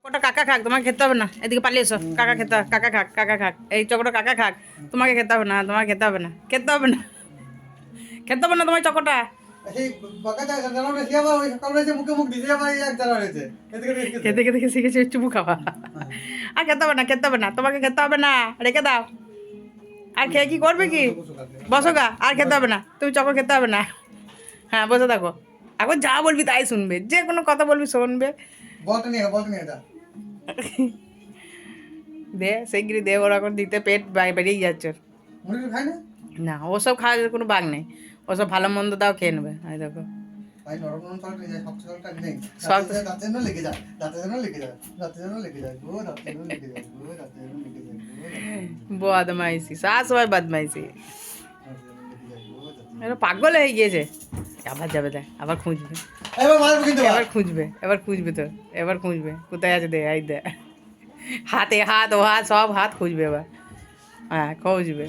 ওটা কাকা খাক, তোমাকে খেতে হবে না, এদিকে পালিয়ে এসো। কাকা খেতে, কাকা খাক, কাকা খাক, এই চকোটা কাকা খাক, তোমাকে খেতে হবে না, তোমাকে খেতে হবে না, খেতে হবে না, খেতে হবে না তোমার চকোটা। খেতে খেতে শিখেছে চুমু খাওয়া। আর খেতে হবে না, খেতে হবে না, তোমাকে খেতে হবে না, রেখে দাও। আর খেয়ে কি করবে কি? বসো গা, আর খেতে হবে না, তুমি চকো খেতে হবে না। হ্যাঁ বসে থাকো, এখন যা বলবি তাই শুনবে, যে কোনো কথা বলবি শুনবে। দে শিগগিরি দে, ওর এখন দিতে পেট বেরিয়ে যাচ্ছে ওর। না ওসব খাওয়ার কোনো বাগ নেই, ওসব ভালো মন্দ দাও খেয়ে নেবে। এই দেখো বদমাইশি, সব সময় বদমাইশি, পাগল হয়ে গিয়েছে। আবার যাবে দেখ, আবার খুঁজবে, এবার খুঁজবে, এবার খুঁজবে তো, এবার খুঁজবে কোথায় আছে, দে এই দে, হাতে হাত, ও হাত, সব হাত খুঁজবে এবার। হ্যাঁ খুঁজবে।